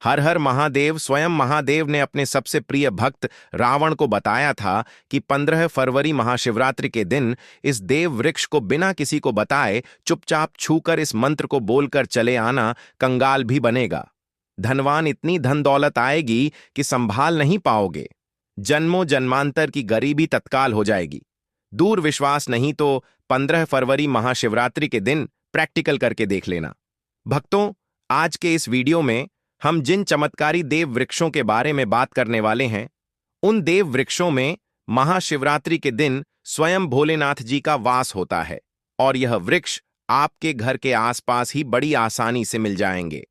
हर हर महादेव। स्वयं महादेव ने अपने सबसे प्रिय भक्त रावण को बताया था कि 15 फरवरी महाशिवरात्रि के दिन इस देव वृक्ष को बिना किसी को बताए चुपचाप छूकर इस मंत्र को बोलकर चले आना, कंगाल भी बनेगा। धनवान इतनी धन दौलत आएगी कि संभाल नहीं पाओगे। जन्मों जन्मांतर की गरीबी तत्काल हो जाएगी। दूर विश्वास नहीं तो 15 फरवरी महाशिवरात्रि के दिन प्रैक्टिकल करके देख लेना। भक्तों, आज के इस वीडियो में हम जिन चमत्कारी देव वृक्षों के बारे में बात करने वाले हैं, उन देव वृक्षों में महाशिवरात्रि के दिन स्वयं भोलेनाथ जी का वास होता है और यह वृक्ष आपके घर के आसपास ही बड़ी आसानी से मिल जाएंगे।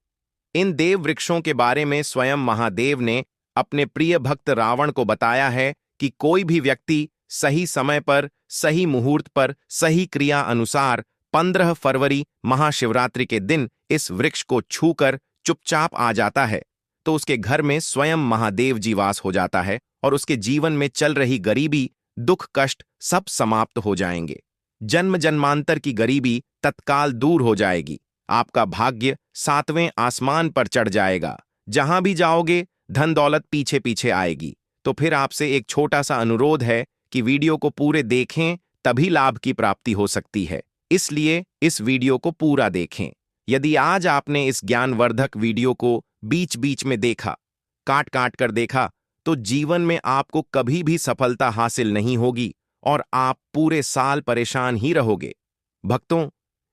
इन देव वृक्षों के बारे में स्वयं महादेव ने अपने प्रिय भक्त रावण को बताया है कि कोई भी व्यक्ति सही समय पर, सही मुहूर्त पर, सही क्रिया अनुसार 15 फरवरी महाशिवरात्रि के दिन इस वृक्ष को छूकर चुपचाप आ जाता है तो उसके घर में स्वयं महादेव जी वास हो जाता है और उसके जीवन में चल रही गरीबी, दुख, कष्ट सब समाप्त हो जाएंगे। जन्म जन्मांतर की गरीबी तत्काल दूर हो जाएगी। आपका भाग्य 7वें आसमान पर चढ़ जाएगा। जहां भी जाओगे धन दौलत पीछे पीछे आएगी। तो फिर आपसे एक छोटा सा अनुरोध है कि वीडियो को पूरे देखें, तभी लाभ की प्राप्ति हो सकती है। इसलिए इस वीडियो को पूरा देखें। यदि आज आपने इस ज्ञानवर्धक वीडियो को बीच बीच में देखा, काट काट कर देखा, तो जीवन में आपको कभी भी सफलता हासिल नहीं होगी और आप पूरे साल परेशान ही रहोगे। भक्तों,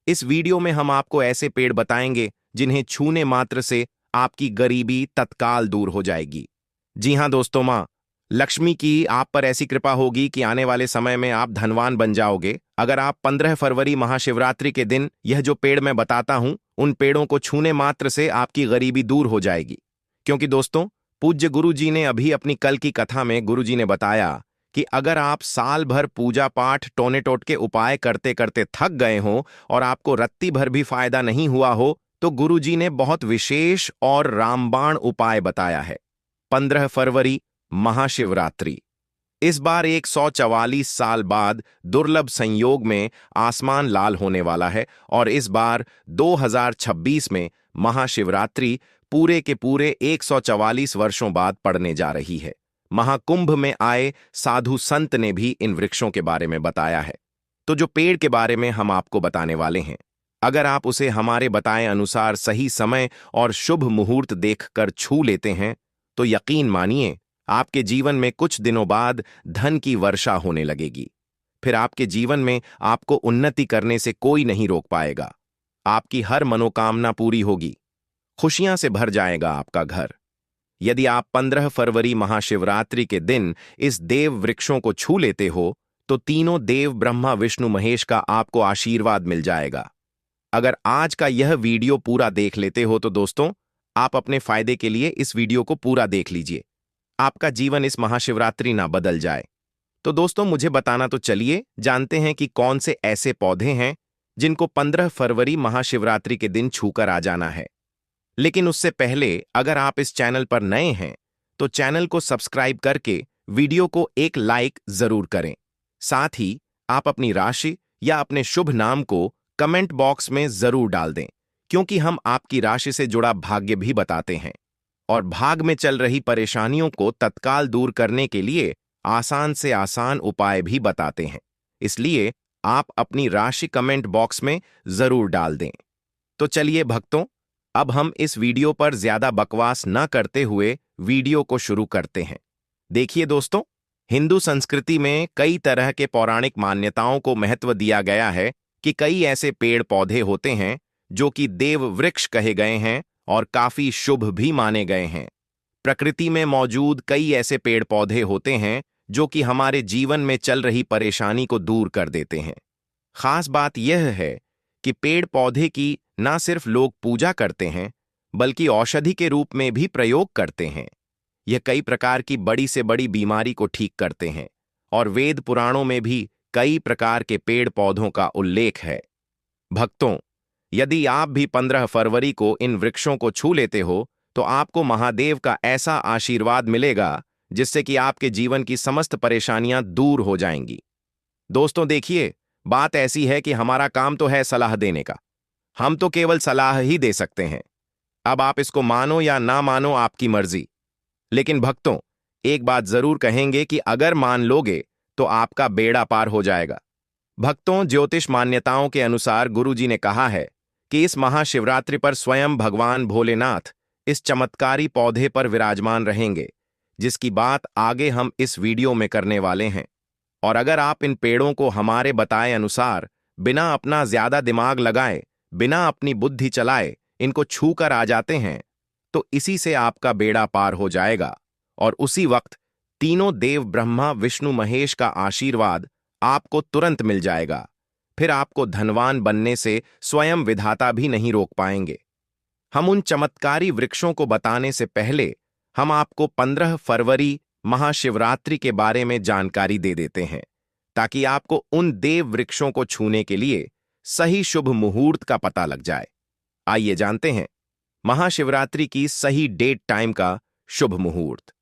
इस वीडियो में हम आपको ऐसे पेड़ बताएंगे जिन्हें छूने मात्र से आपकी गरीबी तत्काल दूर हो जाएगी। जी हां दोस्तों, मां लक्ष्मी की आप पर ऐसी कृपा होगी कि आने वाले समय में आप धनवान बन जाओगे अगर आप 15 फरवरी महाशिवरात्रि के दिन यह जो पेड़ मैं बताता हूं, उन पेड़ों को छूने मात्र से आपकी गरीबी दूर हो जाएगी। क्योंकि दोस्तों, पूज्य गुरु जी ने अभी अपनी कल की कथा में गुरु जी ने बताया कि अगर आप साल भर पूजा पाठ, टोने टोटके उपाय करते करते थक गए हो और आपको रत्ती भर भी फायदा नहीं हुआ हो, तो गुरु जी ने बहुत विशेष और रामबाण उपाय बताया है। 15 फरवरी महाशिवरात्रि इस बार 144 साल बाद दुर्लभ संयोग में आसमान लाल होने वाला है और इस बार 2026 में महाशिवरात्रि पूरे के पूरे 144 वर्षों बाद पड़ने जा रही है। महाकुंभ में आए साधु संत ने भी इन वृक्षों के बारे में बताया है। तो जो पेड़ के बारे में हम आपको बताने वाले हैं, अगर आप उसे हमारे बताए अनुसार सही समय और शुभ मुहूर्त देखकर छू लेते हैं तो यकीन मानिए आपके जीवन में कुछ दिनों बाद धन की वर्षा होने लगेगी। फिर आपके जीवन में आपको उन्नति करने से कोई नहीं रोक पाएगा। आपकी हर मनोकामना पूरी होगी। खुशियां से भर जाएगा आपका घर। यदि आप 15 फरवरी महाशिवरात्रि के दिन इस देव वृक्षों को छू लेते हो तो तीनों देव ब्रह्मा विष्णु महेश का आपको आशीर्वाद मिल जाएगा। अगर आज का यह वीडियो पूरा देख लेते हो तो दोस्तों, आप अपने फायदे के लिए इस वीडियो को पूरा देख लीजिए। आपका जीवन इस महाशिवरात्रि ना बदल जाए। तो दोस्तों, मुझे बताना तो चलिए जानते हैं कि कौन से ऐसे पौधे हैं जिनको 15 फरवरी महाशिवरात्रि के दिन छूकर आ जाना है। लेकिन उससे पहले अगर आप इस चैनल पर नए हैं तो चैनल को सब्सक्राइब करके वीडियो को एक लाइक जरूर करें। साथ ही आप अपनी राशि या अपने शुभ नाम को कमेंट बॉक्स में जरूर डाल दें, क्योंकि हम आपकी राशि से जुड़ा भाग्य भी बताते हैं और भाग में चल रही परेशानियों को तत्काल दूर करने के लिए आसान से आसान उपाय भी बताते हैं। इसलिए आप अपनी राशि कमेंट बॉक्स में जरूर डाल दें। तो चलिए भक्तों, अब हम इस वीडियो पर ज्यादा बकवास न करते हुए वीडियो को शुरू करते हैं। देखिए दोस्तों, हिंदू संस्कृति में कई तरह के पौराणिक मान्यताओं को महत्व दिया गया है कि कई ऐसे पेड़ पौधे होते हैं जो कि देव वृक्ष कहे गए हैं और काफी शुभ भी माने गए हैं। प्रकृति में मौजूद कई ऐसे पेड़ पौधे होते हैं जो कि हमारे जीवन में चल रही परेशानी को दूर कर देते हैं। खास बात यह है कि पेड़ पौधे की न सिर्फ लोग पूजा करते हैं बल्कि औषधि के रूप में भी प्रयोग करते हैं। यह कई प्रकार की बड़ी से बड़ी बीमारी को ठीक करते हैं और वेद पुराणों में भी कई प्रकार के पेड़ पौधों का उल्लेख है। भक्तों, यदि आप भी 15 फरवरी को इन वृक्षों को छू लेते हो तो आपको महादेव का ऐसा आशीर्वाद मिलेगा जिससे कि आपके जीवन की समस्त परेशानियां दूर हो जाएंगी। दोस्तों देखिए, बात ऐसी है कि हमारा काम तो है सलाह देने का। हम तो केवल सलाह ही दे सकते हैं। अब आप इसको मानो या ना मानो, आपकी मर्जी। लेकिन भक्तों, एक बात जरूर कहेंगे कि अगर मान लोगे तो आपका बेड़ा पार हो जाएगा। भक्तों, ज्योतिष मान्यताओं के अनुसार गुरुजी ने कहा है कि इस महाशिवरात्रि पर स्वयं भगवान भोलेनाथ इस चमत्कारी पौधे पर विराजमान रहेंगे, जिसकी बात आगे हम इस वीडियो में करने वाले हैं। और अगर आप इन पेड़ों को हमारे बताए अनुसार बिना अपना ज्यादा दिमाग लगाए, बिना अपनी बुद्धि चलाए इनको छू कर आ जाते हैं, तो इसी से आपका बेड़ा पार हो जाएगा। और उसी वक्त तीनों देव ब्रह्मा विष्णु महेश का आशीर्वाद आपको तुरंत मिल जाएगा। फिर आपको धनवान बनने से स्वयं विधाता भी नहीं रोक पाएंगे। हम उन चमत्कारी वृक्षों को बताने से पहले हम आपको 15 फरवरी महाशिवरात्रि के बारे में जानकारी दे देते हैं, ताकि आपको उन देव वृक्षों को छूने के लिए सही शुभ मुहूर्त का पता लग जाए। आइए जानते हैं महाशिवरात्रि की सही डेट टाइम का शुभ मुहूर्त।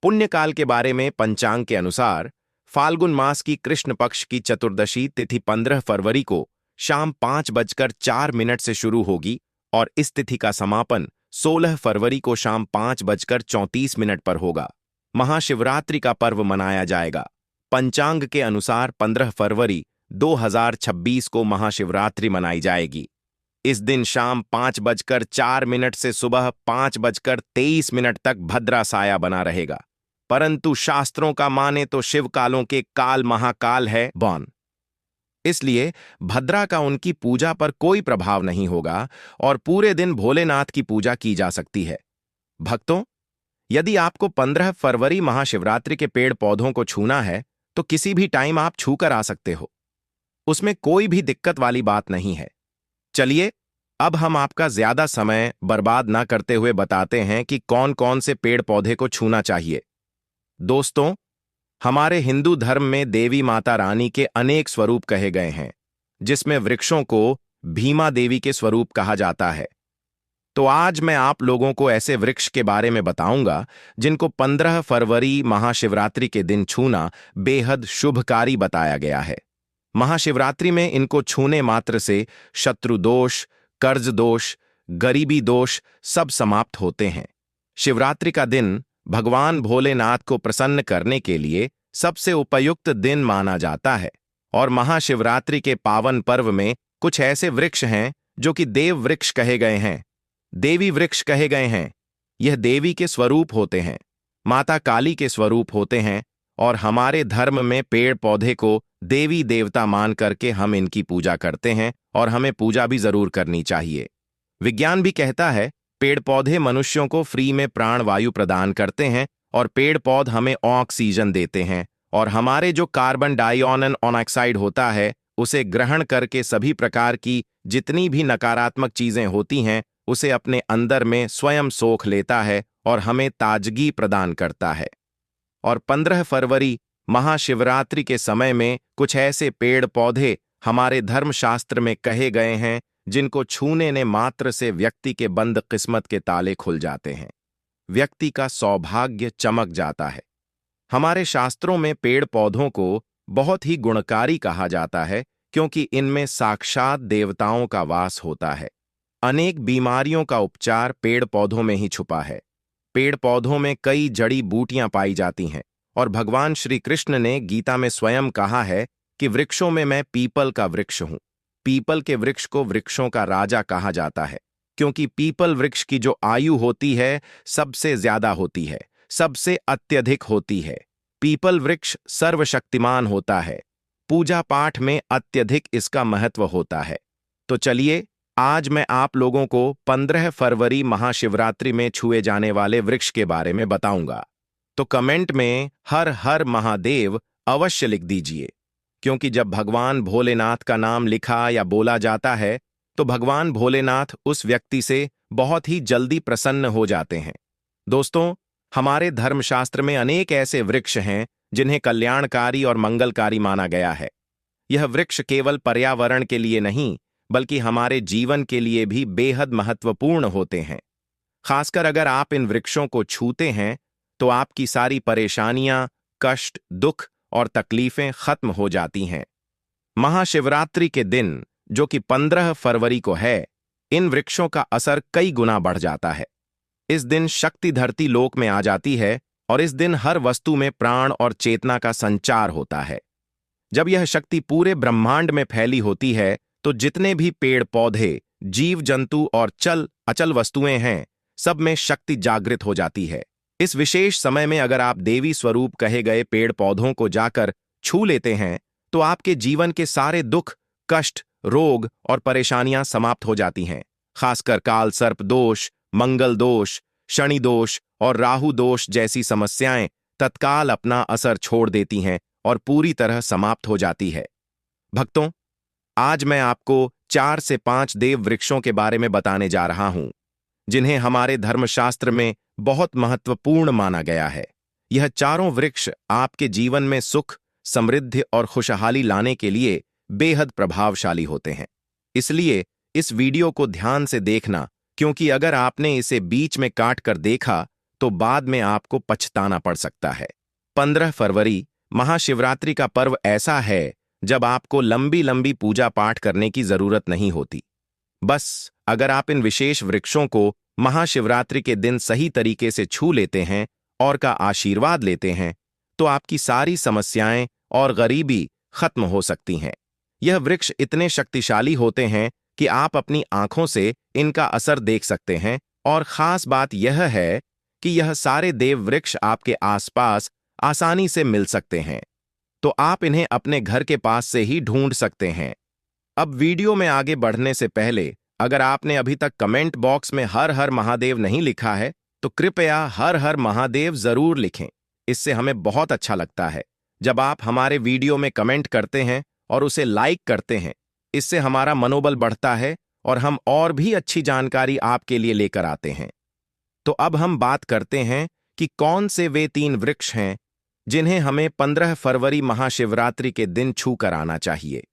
पुण्यकाल के बारे में पंचांग के अनुसार फाल्गुन मास की कृष्ण पक्ष की चतुर्दशी तिथि 15 फरवरी को शाम 5:04 से शुरू होगी और इस तिथि का समापन 16 फरवरी को शाम 5:34 पर होगा। महाशिवरात्रि का पर्व मनाया जाएगा। पंचांग के अनुसार 15 फरवरी 2026 को महाशिवरात्रि मनाई जाएगी। इस दिन शाम 5:04 से सुबह 5:23 तक भद्रा साया बना रहेगा। परंतु शास्त्रों का माने तो शिवकालों के काल महाकाल है बौन, इसलिए भद्रा का उनकी पूजा पर कोई प्रभाव नहीं होगा और पूरे दिन भोलेनाथ की पूजा की जा सकती है। भक्तों, यदि आपको 15 फरवरी महाशिवरात्रि के पेड़ पौधों को छूना है तो किसी भी टाइम आप छू कर आ सकते हो, उसमें कोई भी दिक्कत वाली बात नहीं है। चलिए, अब हम आपका ज्यादा समय बर्बाद ना करते हुए बताते हैं कि कौन कौन से पेड़ पौधे को छूना चाहिए। दोस्तों, हमारे हिंदू धर्म में देवी माता रानी के अनेक स्वरूप कहे गए हैं, जिसमें वृक्षों को भीमा देवी के स्वरूप कहा जाता है। तो आज मैं आप लोगों को ऐसे वृक्ष के बारे में बताऊंगा जिनको 15 फरवरी महाशिवरात्रि के दिन छूना बेहद शुभकारी बताया गया है। महाशिवरात्रि में इनको छूने मात्र से शत्रु दोष, कर्ज दोष, गरीबी दोष सब समाप्त होते हैं। शिवरात्रि का दिन भगवान भोलेनाथ को प्रसन्न करने के लिए सबसे उपयुक्त दिन माना जाता है और महाशिवरात्रि के पावन पर्व में कुछ ऐसे वृक्ष हैं जो कि देव वृक्ष कहे गए हैं, देवी वृक्ष कहे गए हैं। यह देवी के स्वरूप होते हैं, माता काली के स्वरूप होते हैं और हमारे धर्म में पेड़ पौधे को देवी देवता मान करके हम इनकी पूजा करते हैं और हमें पूजा भी जरूर करनी चाहिए। विज्ञान भी कहता है पेड़ पौधे मनुष्यों को फ्री में प्राण वायु प्रदान करते हैं और पेड़ पौध हमें ऑक्सीजन देते हैं और हमारे जो कार्बन डाइऑक्साइड होता है उसे ग्रहण करके सभी प्रकार की जितनी भी नकारात्मक चीजें होती हैं उसे अपने अंदर में स्वयं सोख लेता है और हमें ताजगी प्रदान करता है। और 15 फरवरी महाशिवरात्रि के समय में कुछ ऐसे पेड़ पौधे हमारे धर्मशास्त्र में कहे गए हैं जिनको छूने ने मात्र से व्यक्ति के बंद किस्मत के ताले खुल जाते हैं, व्यक्ति का सौभाग्य चमक जाता है। हमारे शास्त्रों में पेड़ पौधों को बहुत ही गुणकारी कहा जाता है क्योंकि इनमें साक्षात देवताओं का वास होता है। अनेक बीमारियों का उपचार पेड़ पौधों में ही छुपा है। पेड़ पौधों में कई जड़ी बूटियां पाई जाती हैं और भगवान श्री कृष्ण ने गीता में स्वयं कहा है कि वृक्षों में मैं पीपल का वृक्ष हूं। पीपल के वृक्ष को वृक्षों का राजा कहा जाता है क्योंकि पीपल वृक्ष की जो आयु होती है सबसे ज्यादा होती है, सबसे अत्यधिक होती है। पीपल वृक्ष सर्वशक्तिमान होता है, पूजा पाठ में अत्यधिक इसका महत्व होता है। तो चलिए, आज मैं आप लोगों को 15 फरवरी महाशिवरात्रि में छुए जाने वाले वृक्ष के बारे में बताऊंगा। तो कमेंट में हर हर महादेव अवश्य लिख दीजिए, क्योंकि जब भगवान भोलेनाथ का नाम लिखा या बोला जाता है तो भगवान भोलेनाथ उस व्यक्ति से बहुत ही जल्दी प्रसन्न हो जाते हैं। दोस्तों, हमारे धर्मशास्त्र में अनेक ऐसे वृक्ष हैं जिन्हें कल्याणकारी और मंगलकारी माना गया है। यह वृक्ष केवल पर्यावरण के लिए नहीं बल्कि हमारे जीवन के लिए भी बेहद महत्वपूर्ण होते हैं। खासकर अगर आप इन वृक्षों को छूते हैं तो आपकी सारी परेशानियां, कष्ट, दुख और तकलीफें खत्म हो जाती हैं। महाशिवरात्रि के दिन, जो कि 15 फरवरी को है, इन वृक्षों का असर कई गुना बढ़ जाता है। इस दिन शक्ति धरती लोक में आ जाती है और इस दिन हर वस्तु में प्राण और चेतना का संचार होता है। जब यह शक्ति पूरे ब्रह्मांड में फैली होती है तो जितने भी पेड़ पौधे, जीव जंतु और चल अचल वस्तुएं हैं, सब में शक्ति जागृत हो जाती है। इस विशेष समय में अगर आप देवी स्वरूप कहे गए पेड़ पौधों को जाकर छू लेते हैं तो आपके जीवन के सारे दुख, कष्ट, रोग और परेशानियां समाप्त हो जाती हैं। खासकर काल सर्प दोष, मंगल दोष, शनि दोष और राहु दोष जैसी समस्याएं तत्काल अपना असर छोड़ देती हैं और पूरी तरह समाप्त हो जाती है। भक्तों, आज मैं आपको 4 से 5 देव वृक्षों के बारे में बताने जा रहा हूं, जिन्हें हमारे धर्मशास्त्र में बहुत महत्वपूर्ण माना गया है। यह चारों वृक्ष आपके जीवन में सुख, समृद्धि और खुशहाली लाने के लिए बेहद प्रभावशाली होते हैं। इसलिए इस वीडियो को ध्यान से देखना, क्योंकि अगर आपने इसे बीच में काट कर देखा तो बाद में आपको पछताना पड़ सकता है। 15 फरवरी महाशिवरात्रि का पर्व ऐसा है जब आपको लंबी लंबी पूजा पाठ करने की जरूरत नहीं होती। बस अगर आप इन विशेष वृक्षों को महाशिवरात्रि के दिन सही तरीके से छू लेते हैं और का आशीर्वाद लेते हैं तो आपकी सारी समस्याएं और गरीबी खत्म हो सकती हैं। यह वृक्ष इतने शक्तिशाली होते हैं कि आप अपनी आंखों से इनका असर देख सकते हैं, और खास बात यह है कि यह सारे देव वृक्ष आपके आसपास आसानी से मिल सकते हैं, तो आप इन्हें अपने घर के पास से ही ढूंढ सकते हैं। अब वीडियो में आगे बढ़ने से पहले अगर आपने अभी तक कमेंट बॉक्स में हर हर महादेव नहीं लिखा है तो कृपया हर हर महादेव जरूर लिखें। इससे हमें बहुत अच्छा लगता है जब आप हमारे वीडियो में कमेंट करते हैं और उसे लाइक करते हैं। इससे हमारा मनोबल बढ़ता है और हम और भी अच्छी जानकारी आपके लिए लेकर आते हैं। तो अब हम बात करते हैं कि कौन से वे 3 वृक्ष हैं जिन्हें हमें 15 फरवरी महाशिवरात्रि के दिन छू कर आना चाहिए।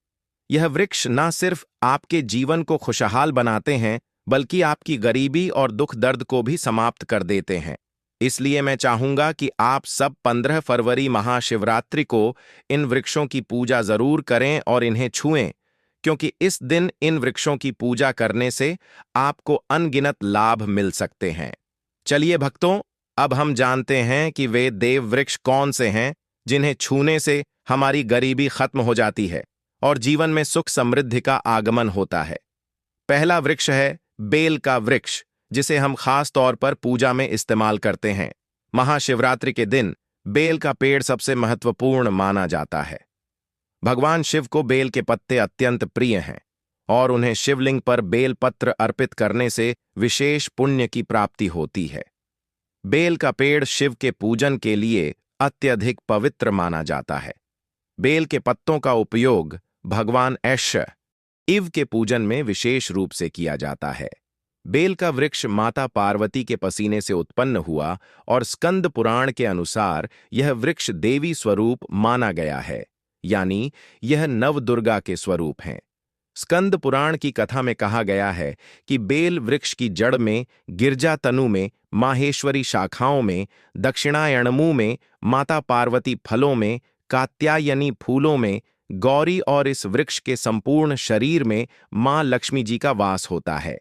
यह वृक्ष न सिर्फ आपके जीवन को खुशहाल बनाते हैं बल्कि आपकी गरीबी और दुख दर्द को भी समाप्त कर देते हैं। इसलिए मैं चाहूंगा कि आप सब 15 फरवरी महाशिवरात्रि को इन वृक्षों की पूजा जरूर करें और इन्हें छुएं, क्योंकि इस दिन इन वृक्षों की पूजा करने से आपको अनगिनत लाभ मिल सकते हैं। चलिए भक्तों, अब हम जानते हैं कि वे देव वृक्ष कौन से हैं जिन्हें छूने से हमारी गरीबी खत्म हो जाती है और जीवन में सुख समृद्धि का आगमन होता है। पहला वृक्ष है बेल का वृक्ष, जिसे हम खास तौर पर पूजा में इस्तेमाल करते हैं। महाशिवरात्रि के दिन बेल का पेड़ सबसे महत्वपूर्ण माना जाता है। भगवान शिव को बेल के पत्ते अत्यंत प्रिय हैं और उन्हें शिवलिंग पर बेल पत्र अर्पित करने से विशेष पुण्य की प्राप्ति होती है। बेल का पेड़ शिव के पूजन के लिए अत्यधिक पवित्र माना जाता है। बेल के पत्तों का उपयोग भगवान ऐश्वर्य शिव के पूजन में विशेष रूप से किया जाता है। बेल का वृक्ष माता पार्वती के पसीने से उत्पन्न हुआ और स्कंद पुराण के अनुसार यह वृक्ष देवी स्वरूप माना गया है, यानी यह नवदुर्गा के स्वरूप हैं। स्कंद पुराण की कथा में कहा गया है कि बेल वृक्ष की जड़ में, गिरजा तनु में, माहेश्वरी शाखाओं में, दक्षिणायणमु में, माता पार्वती फलों में, कात्यायनी फूलों में, गौरी और इस वृक्ष के संपूर्ण शरीर में मां लक्ष्मी जी का वास होता है।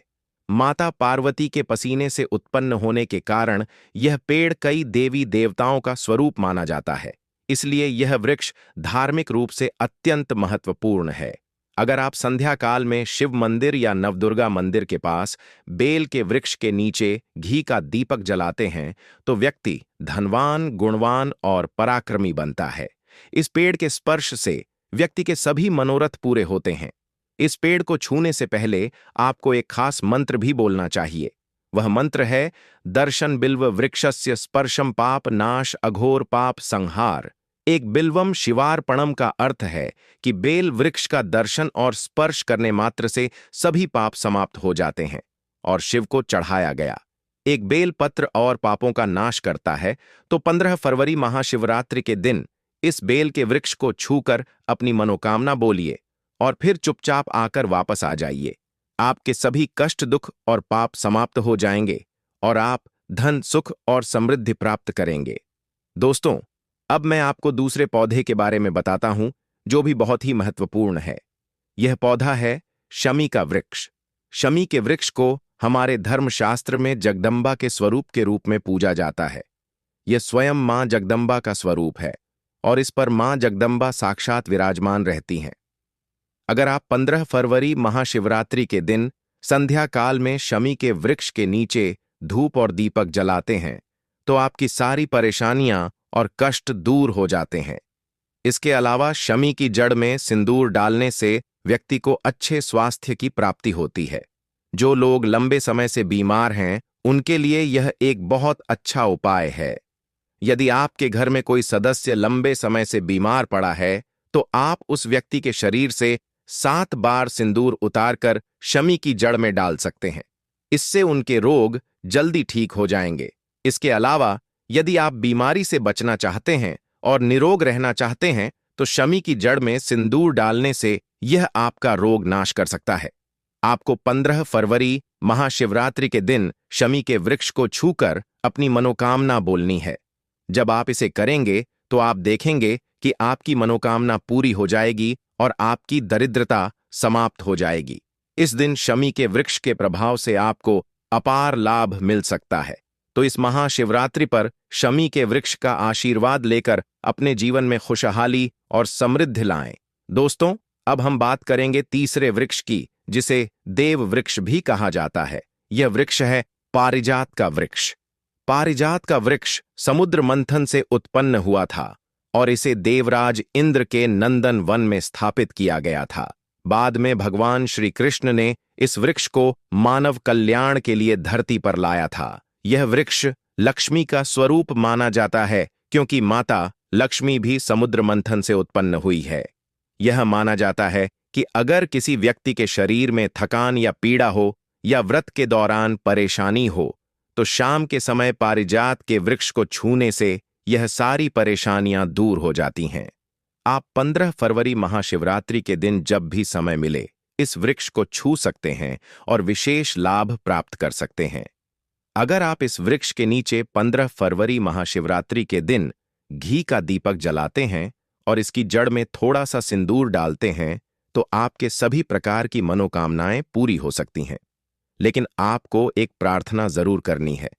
माता पार्वती के पसीने से उत्पन्न होने के कारण यह पेड़ कई देवी देवताओं का स्वरूप माना जाता है। इसलिए यह वृक्ष धार्मिक रूप से अत्यंत महत्वपूर्ण है। अगर आप संध्या काल में शिव मंदिर या नवदुर्गा मंदिर के पास बेल के वृक्ष के नीचे घी का दीपक जलाते हैं तो व्यक्ति धनवान, गुणवान और पराक्रमी बनता है। इस पेड़ के स्पर्श से व्यक्ति के सभी मनोरथ पूरे होते हैं। इस पेड़ को छूने से पहले आपको एक खास मंत्र भी बोलना चाहिए। वह मंत्र है दर्शन बिल्व वृक्षस्य स्पर्शम पाप नाश अघोर पाप संहार। एक बिल्वम शिवार्पणम का अर्थ है कि बेल वृक्ष का दर्शन और स्पर्श करने मात्र से सभी पाप समाप्त हो जाते हैं और शिव को चढ़ाया गया एक बेल पत्र और पापों का नाश करता है। तो 15 फरवरी महाशिवरात्रि के दिन इस बेल के वृक्ष को छूकर अपनी मनोकामना बोलिए और फिर चुपचाप आकर वापस आ जाइए। आपके सभी कष्ट, दुख और पाप समाप्त हो जाएंगे और आप धन, सुख और समृद्धि प्राप्त करेंगे। दोस्तों, अब मैं आपको दूसरे पौधे के बारे में बताता हूं जो भी बहुत ही महत्वपूर्ण है। यह पौधा है शमी का वृक्ष। शमी के वृक्ष को हमारे धर्मशास्त्र में जगदम्बा के स्वरूप के रूप में पूजा जाता है। यह स्वयं मां जगदम्बा का स्वरूप है और इस पर मां जगदम्बा साक्षात विराजमान रहती हैं। अगर आप 15 फरवरी महाशिवरात्रि के दिन संध्या काल में शमी के वृक्ष के नीचे धूप और दीपक जलाते हैं तो आपकी सारी परेशानियां और कष्ट दूर हो जाते हैं। इसके अलावा शमी की जड़ में सिंदूर डालने से व्यक्ति को अच्छे स्वास्थ्य की प्राप्ति होती है। जो लोग लंबे समय से बीमार हैं उनके लिए यह एक बहुत अच्छा उपाय है। यदि आपके घर में कोई सदस्य लंबे समय से बीमार पड़ा है तो आप उस व्यक्ति के शरीर से 7 बार सिंदूर उतारकर शमी की जड़ में डाल सकते हैं। इससे उनके रोग जल्दी ठीक हो जाएंगे। इसके अलावा यदि आप बीमारी से बचना चाहते हैं और निरोग रहना चाहते हैं तो शमी की जड़ में सिंदूर डालने से यह आपका रोग नाश कर सकता है। आपको 15 फरवरी महाशिवरात्रि के दिन शमी के वृक्ष को छूकर अपनी मनोकामना बोलनी है। जब आप इसे करेंगे तो आप देखेंगे कि आपकी मनोकामना पूरी हो जाएगी और आपकी दरिद्रता समाप्त हो जाएगी। इस दिन शमी के वृक्ष के प्रभाव से आपको अपार लाभ मिल सकता है। तो इस महाशिवरात्रि पर शमी के वृक्ष का आशीर्वाद लेकर अपने जीवन में खुशहाली और समृद्धि लाएं। दोस्तों, अब हम बात करेंगे तीसरे वृक्ष की, जिसे देव वृक्ष भी कहा जाता है। यह वृक्ष है पारिजात का वृक्ष। पारिजात का वृक्ष समुद्र मंथन से उत्पन्न हुआ था और इसे देवराज इंद्र के नंदन वन में स्थापित किया गया था। बाद में भगवान श्री कृष्ण ने इस वृक्ष को मानव कल्याण के लिए धरती पर लाया था। यह वृक्ष लक्ष्मी का स्वरूप माना जाता है क्योंकि माता लक्ष्मी भी समुद्र मंथन से उत्पन्न हुई है। यह माना जाता है कि अगर किसी व्यक्ति के शरीर में थकान या पीड़ा हो या व्रत के दौरान परेशानी हो तो शाम के समय पारिजात के वृक्ष को छूने से यह सारी परेशानियां दूर हो जाती हैं। आप 15 फरवरी महाशिवरात्रि के दिन जब भी समय मिले इस वृक्ष को छू सकते हैं और विशेष लाभ प्राप्त कर सकते हैं। अगर आप इस वृक्ष के नीचे 15 फरवरी महाशिवरात्रि के दिन घी का दीपक जलाते हैं और इसकी जड़ में थोड़ा सा सिंदूर डालते हैं तो आपके सभी प्रकार की मनोकामनाएं पूरी हो सकती हैं। लेकिन आपको एक प्रार्थना जरूर करनी है।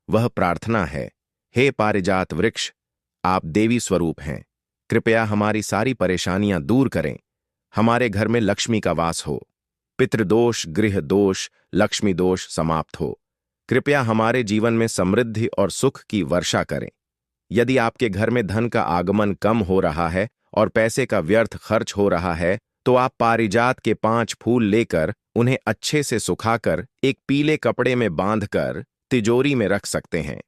वह प्रार्थना है, हे पारिजात वृक्ष, आप देवी स्वरूप हैं, कृपया हमारी सारी परेशानियां दूर करें। हमारे घर में लक्ष्मी का वास हो, पितृदोष, गृह दोष, लक्ष्मी दोष समाप्त हो। कृपया हमारे जीवन में समृद्धि और सुख की वर्षा करें। यदि आपके घर में धन का आगमन कम हो रहा है और पैसे का व्यर्थ खर्च हो रहा है तो आप पारिजात के 5 फूल लेकर उन्हें अच्छे से सुखाकर एक पीले कपड़े में बांधकर तिजोरी में रख सकते हैं।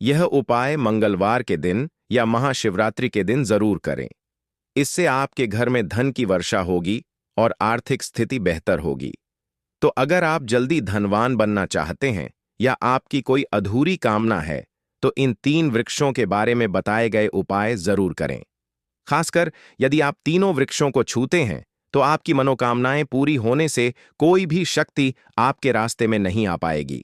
यह उपाय मंगलवार के दिन या महाशिवरात्रि के दिन जरूर करें। इससे आपके घर में धन की वर्षा होगी और आर्थिक स्थिति बेहतर होगी। तो अगर आप जल्दी धनवान बनना चाहते हैं या आपकी कोई अधूरी कामना है तो इन 3 वृक्षों के बारे में बताए गए उपाय जरूर करें। खासकर यदि आप तीनों वृक्षों को छूते हैं तो आपकी मनोकामनाएं पूरी होने से कोई भी शक्ति आपके रास्ते में नहीं आ पाएगी।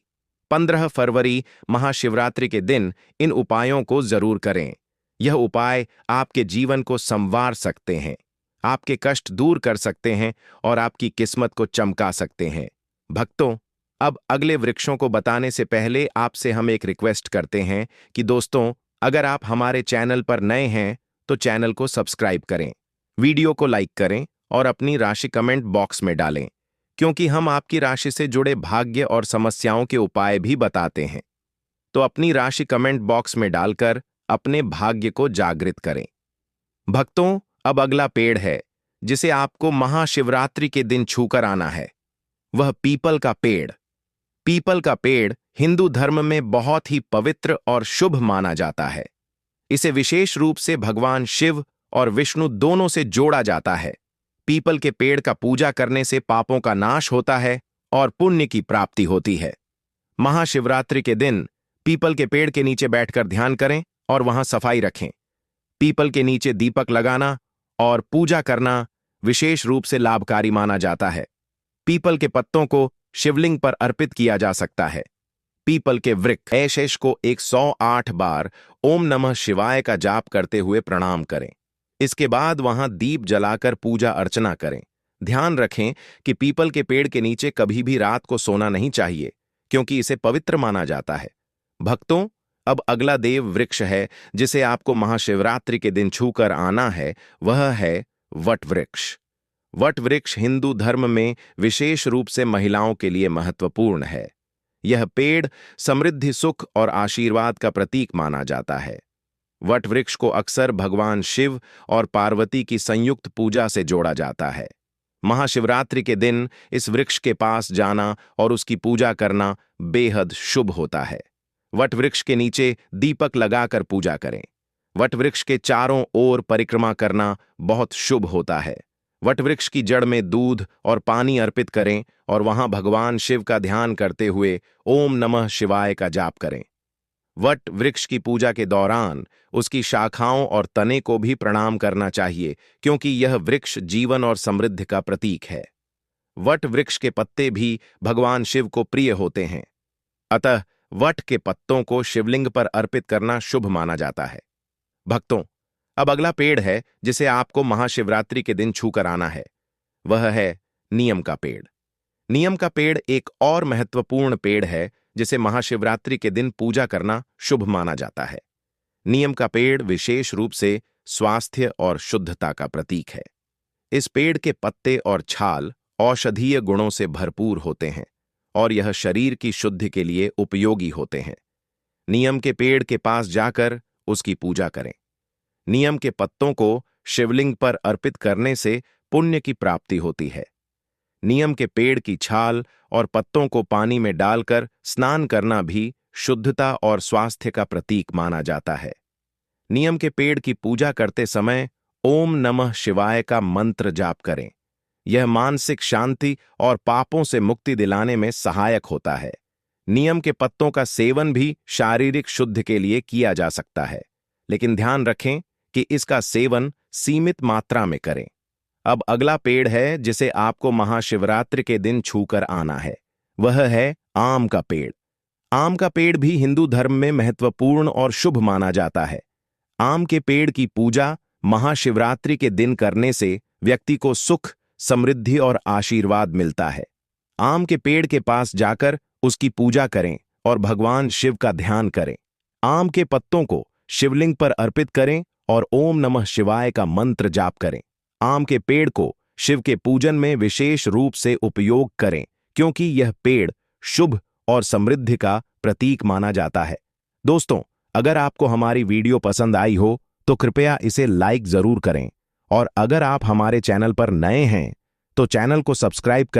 15 फरवरी महाशिवरात्रि के दिन इन उपायों को जरूर करें। यह उपाय आपके जीवन को संवार सकते हैं, आपके कष्ट दूर कर सकते हैं और आपकी किस्मत को चमका सकते हैं। भक्तों, अब अगले वृक्षों को बताने से पहले आपसे हम एक रिक्वेस्ट करते हैं कि दोस्तों, अगर आप हमारे चैनल पर नए हैं तो चैनल को सब्सक्राइब करें, वीडियो को लाइक करें और अपनी राशि कमेंट बॉक्स में डालें, क्योंकि हम आपकी राशि से जुड़े भाग्य और समस्याओं के उपाय भी बताते हैं। तो अपनी राशि कमेंट बॉक्स में डालकर अपने भाग्य को जागृत करें। भक्तों, अब अगला पेड़ है जिसे आपको महाशिवरात्रि के दिन छूकर आना है। वह पीपल का पेड़। पीपल का पेड़ हिंदू धर्म में बहुत ही पवित्र और शुभ माना जाता है। इसे विशेष रूप से भगवान शिव और विष्णु दोनों से जोड़ा जाता है। पीपल के पेड़ का पूजा करने से पापों का नाश होता है और पुण्य की प्राप्ति होती है। महाशिवरात्रि के दिन पीपल के पेड़ के नीचे बैठकर ध्यान करें और वहां सफाई रखें। पीपल के नीचे दीपक लगाना और पूजा करना विशेष रूप से लाभकारी माना जाता है। पीपल के पत्तों को शिवलिंग पर अर्पित किया जा सकता है। पीपल के वृक्ष ऐशेष को 108 बार ओम नमः शिवाय का जाप करते हुए प्रणाम करें। इसके बाद वहां दीप जलाकर पूजा अर्चना करें। ध्यान रखें कि पीपल के पेड़ के नीचे कभी भी रात को सोना नहीं चाहिए, क्योंकि इसे पवित्र माना जाता है। भक्तों, अब अगला देव वृक्ष है जिसे आपको महाशिवरात्रि के दिन छूकर आना है, वह है वट वृक्ष। वट वृक्ष हिंदू धर्म में विशेष रूप से महिलाओं के लिए महत्वपूर्ण है। यह पेड़ समृद्धि, सुख और आशीर्वाद का प्रतीक माना जाता है। वट वृक्ष को अक्सर भगवान शिव और पार्वती की संयुक्त पूजा से जोड़ा जाता है। महाशिवरात्रि के दिन इस वृक्ष के पास जाना और उसकी पूजा करना बेहद शुभ होता है। वट वृक्ष के नीचे दीपक लगाकर पूजा करें। वट वृक्ष के चारों ओर परिक्रमा करना बहुत शुभ होता है। वट वृक्ष की जड़ में दूध और पानी अर्पित करें और वहां भगवान शिव का ध्यान करते हुए ओम नमः शिवाय का जाप करें। वट वृक्ष की पूजा के दौरान उसकी शाखाओं और तने को भी प्रणाम करना चाहिए, क्योंकि यह वृक्ष जीवन और समृद्धि का प्रतीक है। वट वृक्ष के पत्ते भी भगवान शिव को प्रिय होते हैं, अतः वट के पत्तों को शिवलिंग पर अर्पित करना शुभ माना जाता है। भक्तों, अब अगला पेड़ है जिसे आपको महाशिवरात्रि के दिन छूकर आना है, वह है नीम का पेड़। नीम का पेड़ एक और महत्वपूर्ण पेड़ है जिसे महाशिवरात्रि के दिन पूजा करना शुभ माना जाता है। नीम का पेड़ विशेष रूप से स्वास्थ्य और शुद्धता का प्रतीक है। इस पेड़ के पत्ते और छाल औषधीय गुणों से भरपूर होते हैं और यह शरीर की शुद्धि के लिए उपयोगी होते हैं। नीम के पेड़ के पास जाकर उसकी पूजा करें। नीम के पत्तों को शिवलिंग पर अर्पित करने से पुण्य की प्राप्ति होती है। नीम के पेड़ की छाल और पत्तों को पानी में डालकर स्नान करना भी शुद्धता और स्वास्थ्य का प्रतीक माना जाता है। नीम के पेड़ की पूजा करते समय ओम नमः शिवाय का मंत्र जाप करें। यह मानसिक शांति और पापों से मुक्ति दिलाने में सहायक होता है। नीम के पत्तों का सेवन भी शारीरिक शुद्धि के लिए किया जा सकता है, लेकिन ध्यान रखें कि इसका सेवन सीमित मात्रा में करें। अब अगला पेड़ है जिसे आपको महाशिवरात्रि के दिन छूकर आना है, वह है आम का पेड़। आम का पेड़ भी हिंदू धर्म में महत्वपूर्ण और शुभ माना जाता है। आम के पेड़ की पूजा महाशिवरात्रि के दिन करने से व्यक्ति को सुख, समृद्धि और आशीर्वाद मिलता है। आम के पेड़ के पास जाकर उसकी पूजा करें और भगवान शिव का ध्यान करें। आम के पत्तों को शिवलिंग पर अर्पित करें और ओम नमः शिवाय का मंत्र जाप करें। आम के पेड़ को शिव के पूजन में विशेष रूप से उपयोग करें, क्योंकि यह पेड़ शुभ और समृद्धि का प्रतीक माना जाता है। दोस्तों, अगर आपको हमारी वीडियो पसंद आई हो तो कृपया इसे लाइक जरूर करें, और अगर आप हमारे चैनल पर नए हैं तो चैनल को सब्सक्राइब करें।